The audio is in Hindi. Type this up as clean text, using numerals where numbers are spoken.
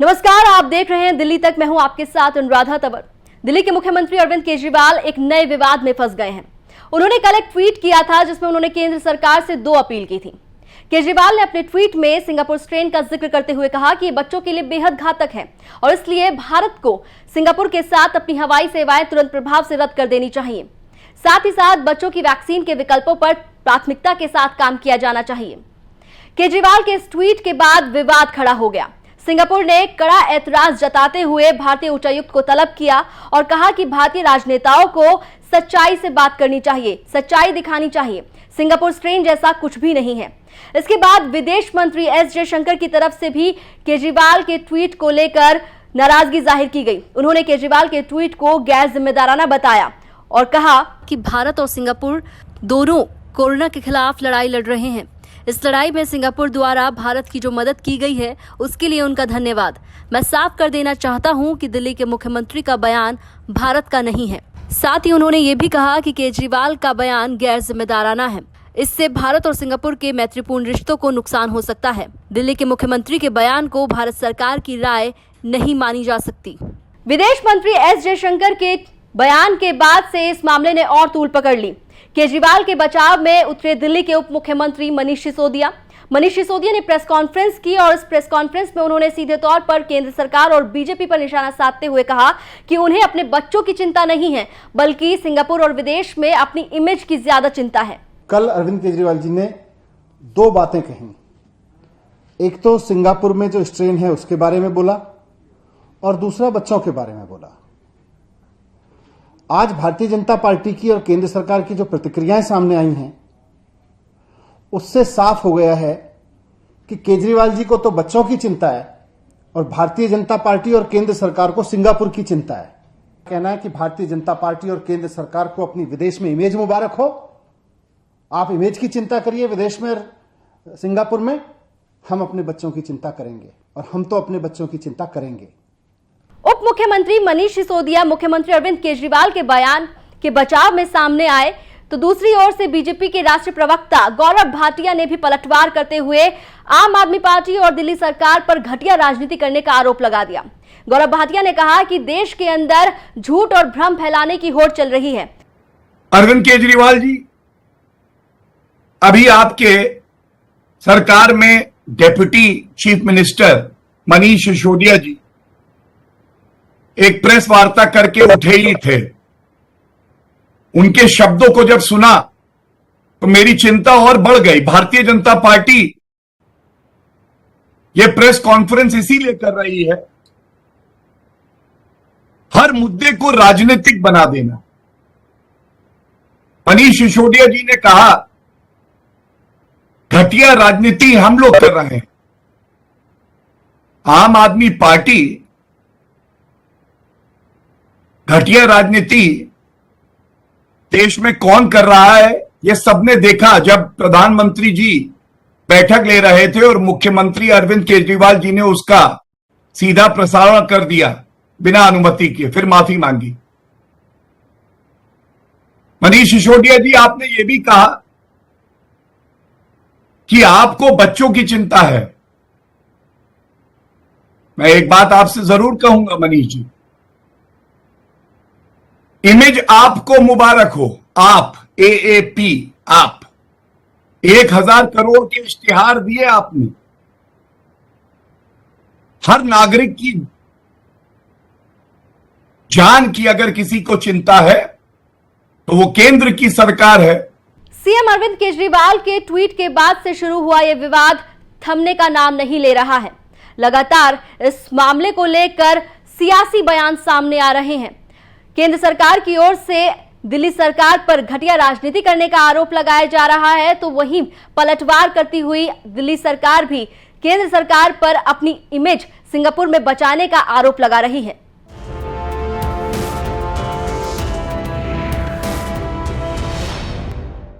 नमस्कार, आप देख रहे हैं दिल्ली तक। मैं हूं आपके साथ अनुराधा तंवर। दिल्ली के मुख्यमंत्री अरविंद केजरीवाल एक नए विवाद में फंस गए हैं। उन्होंने कल एक ट्वीट किया था जिसमें उन्होंने केंद्र सरकार से दो अपील की थी। केजरीवाल ने अपने ट्वीट में सिंगापुर स्ट्रेन का जिक्र करते हुए कहा कि बच्चों के लिए बेहद घातक है और इसलिए भारत को सिंगापुर के साथ अपनी हवाई सेवाएं तुरंत प्रभाव से रद्द कर देनी चाहिए। साथ ही साथ बच्चों की वैक्सीन के विकल्पों पर प्राथमिकता के साथ काम किया जाना चाहिए। केजरीवाल के इस ट्वीट के बाद विवाद खड़ा हो गया। सिंगापुर ने कड़ा ऐतराज जताते हुए भारतीय उच्चायुक्त को तलब किया और कहा कि भारतीय राजनेताओं को सच्चाई से बात करनी चाहिए, सच्चाई दिखानी चाहिए। सिंगापुर स्ट्रेन जैसा कुछ भी नहीं है। इसके बाद विदेश मंत्री एस जयशंकर की तरफ से भी केजरीवाल के ट्वीट को लेकर नाराजगी जाहिर की गई। उन्होंने केजरीवाल के ट्वीट को गैर जिम्मेदाराना बताया और कहा कि भारत और सिंगापुर दोनों कोरोना के खिलाफ लड़ाई लड़ रहे हैं। इस लड़ाई में सिंगापुर द्वारा भारत की जो मदद की गई है उसके लिए उनका धन्यवाद। मैं साफ कर देना चाहता हूं कि दिल्ली के मुख्यमंत्री का बयान भारत का नहीं है। साथ ही उन्होंने ये भी कहा कि केजरीवाल का बयान गैर जिम्मेदाराना है। इससे भारत और सिंगापुर के मैत्रीपूर्ण रिश्तों को नुकसान हो सकता है। दिल्ली के मुख्यमंत्री के बयान को भारत सरकार की राय नहीं मानी जा सकती। विदेश मंत्री एस जयशंकर के बयान के बाद से इस मामले ने और तूल पकड़ ली। केजरीवाल के बचाव में उतरे दिल्ली के उप मुख्यमंत्री मनीष सिसोदिया। मनीष सिसोदिया ने प्रेस कॉन्फ्रेंस की और इस प्रेस कॉन्फ्रेंस में उन्होंने सीधे तौर पर केंद्र सरकार और बीजेपी पर निशाना साधते हुए कहा कि उन्हें अपने बच्चों की चिंता नहीं है, बल्कि सिंगापुर और विदेश में अपनी इमेज की ज्यादा चिंता है। कल अरविंद केजरीवाल जी ने दो बातें कही। एक तो सिंगापुर में जो स्ट्रेन है उसके बारे में बोला और दूसरा बच्चों के बारे में बोला। आज भारतीय जनता पार्टी की और केंद्र सरकार की जो प्रतिक्रियाएं सामने आई हैं उससे साफ हो गया है कि केजरीवाल जी को तो बच्चों की चिंता है और भारतीय जनता पार्टी और केंद्र सरकार को सिंगापुर की चिंता है। कहना है कि भारतीय जनता पार्टी और केंद्र सरकार को अपनी विदेश में इमेज मुबारक हो, आप इमेज की चिंता करिए विदेश में सिंगापुर में, हम अपने बच्चों की चिंता करेंगे और हम तो अपने बच्चों की चिंता करेंगे। उप मुख्यमंत्री मनीष सिसोदिया मुख्यमंत्री अरविंद केजरीवाल के बयान के बचाव में सामने आए तो दूसरी ओर से बीजेपी के राष्ट्रीय प्रवक्ता गौरव भाटिया ने भी पलटवार करते हुए आम आदमी पार्टी और दिल्ली सरकार पर घटिया राजनीति करने का आरोप लगा दिया। गौरव भाटिया ने कहा कि देश के अंदर झूठ और भ्रम फैलाने की होड़ चल रही है। अरविंद केजरीवाल जी, अभी आपके सरकार में deputy chief minister Manish Sisodia ji एक प्रेस वार्ता करके उठे ही थे। उनके शब्दों को जब सुना तो मेरी चिंता और बढ़ गई। भारतीय जनता पार्टी ये प्रेस कॉन्फ्रेंस इसीलिए कर रही है हर मुद्दे को राजनीतिक बना देना। मनीष सिसोदिया जी ने कहा घटिया राजनीति हम लोग कर रहे हैं। आम आदमी पार्टी घटिया राजनीति देश में कौन कर रहा है यह सबने देखा जब प्रधानमंत्री जी बैठक ले रहे थे और मुख्यमंत्री अरविंद केजरीवाल जी ने उसका सीधा प्रसारण कर दिया बिना अनुमति के, फिर माफी मांगी। मनीष सिसोदिया जी, आपने यह भी कहा कि आपको बच्चों की चिंता है। मैं एक बात आपसे जरूर कहूंगा मनीष जी, इमेज आपको मुबारक हो। आप AAP, आप 1000 करोड़ के इश्तिहार दिए आपने। हर नागरिक की जान की अगर किसी को चिंता है तो वो केंद्र की सरकार है। सीएम अरविंद केजरीवाल के ट्वीट के बाद से शुरू हुआ यह विवाद थमने का नाम नहीं ले रहा है। लगातार इस मामले को लेकर सियासी बयान सामने आ रहे हैं। केंद्र सरकार की ओर से दिल्ली सरकार पर घटिया राजनीति करने का आरोप लगाया जा रहा है तो वहीं पलटवार करती हुई दिल्ली सरकार भी केंद्र सरकार पर अपनी इमेज सिंगापुर में बचाने का आरोप लगा रही है।